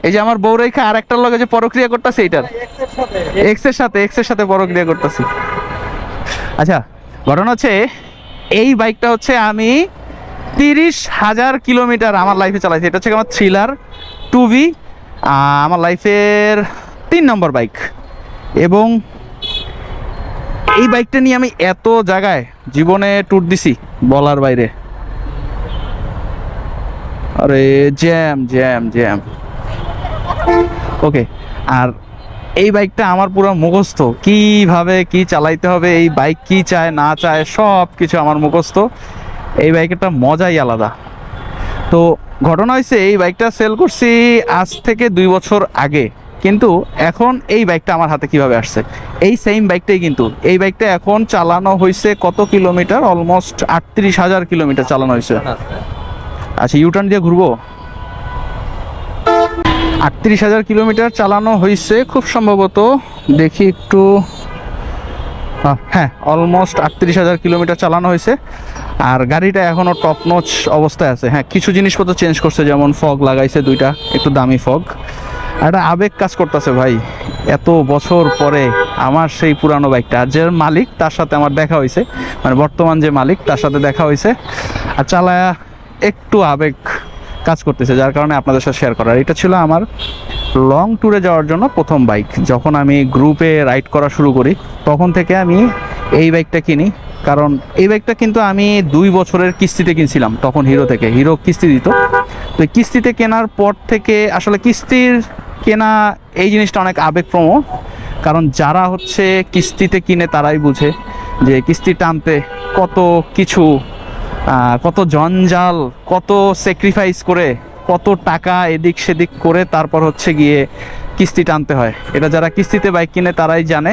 এই যে আমার বউ রেখা আর একটার লগে যে পরক্রিয়া করতেছে এইটার এক্স এর সাথে পরক্রিয়া করতেছি। আচ্ছা, ঘটনা হচ্ছে এই বাইকটা হচ্ছে আমি 30,000 কিলোমিটার আমার লাইফে চালাইছি। এটা হচ্ছে আমার থ্রিলার 2V, আমার লাইফের 3 নম্বর বাইক। এবং এই বাইকটা নিয়ে আমি এত জায়গায় জীবনে ট্যুর দিছি বলার বাইরে। আরে জ্যাম জ্যাম জ্যাম। ওকে, আর এই বাইকটা আমার পুরো মুখস্থ, কিভাবে কি চালাইতে হবে, এই বাইক কি চায় না চায় সব কিছু আমার মুখস্থ। এই বাইকেরটা মজাই আলাদা। তো ঘটনা হয়েছে, এই বাইকটা সেল করছি আজ থেকে 2 বছর আগে, কিন্তু এখন এই বাইকটা আমার হাতে কিভাবে আসছে, এই সেম বাইকটাই, কিন্তু এই বাইকটা এখন চালানো হয়েছে কত কিলোমিটার, অলমোস্ট 38,000 কিলোমিটার চালানো হয়েছে। আচ্ছা, ইউটার্ন দিয়ে ঘুরবো। 38,000 কিলোমিটার চালানো হয়েছে খুব সম্ভবত, দেখি একটু, হ্যাঁ অলমোস্ট 38,000 কিলোমিটার চালানো হয়েছে। আর গাড়িটা এখনও টপ নচ অবস্থায় আছে। হ্যাঁ, কিছু জিনিসপত্র চেঞ্জ করছে, যেমন ফগ লাগাইছে 2টা, একটু দামি ফগ। একটা আবেগ কাজ করতেছে ভাই, এত বছর পরে আমার সেই পুরানো বাইকটা, আর যে মালিক তার সাথে আমার দেখা হয়েছে, মানে বর্তমান যে মালিক তার সাথে দেখা হয়েছে, আর চালায়া একটু আবেগ কাজ করতেছে, যার কারণে আপনাদের সাথে শেয়ার করার। এটা ছিল আমার লং ট্যুরে যাওয়ার জন্য প্রথম বাইক। যখন আমি গ্রুপে রাইড করা শুরু করি তখন থেকে আমি এই বাইকটা কিনি, কারণ এই বাইকটা কিন্তু আমি 2 বছরের কিস্তিতে কিনছিলাম, তখন হিরো থেকে, হিরো কিস্তি দিত। তো কিস্তিতে কেনার পর থেকে আসলে কিস্তির কেনা এই জিনিসটা অনেক আবেগপ্রবণ, কারণ যারা হচ্ছে কিস্তিতে কিনে তারাই বুঝে যে কিস্তি টানতে কত কিছু, কত জঞ্জাল, কত স্যাক্রিফাইস করে, কত টাকা এদিক সেদিক করে তারপর হচ্ছে গিয়ে কিস্তি টানতে হয়। এটা যারা কিস্তিতে বাইক কিনে তারাই জানে।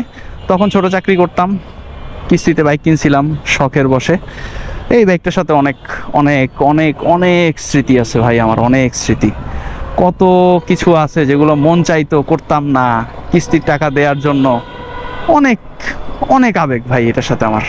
তখন ছোট চাকরি করতাম, কিস্তিতে বাইক কিনছিলাম শখের বসে। এই বাইকটার সাথে অনেক অনেক অনেক অনেক স্মৃতি আছে ভাই, আমার অনেক স্মৃতি। কত কিছু আছে যেগুলো মন চাইতো করতাম না কিস্তির টাকা দেওয়ার জন্য। অনেক অনেক আবেগ ভাই এটার সাথে আমার।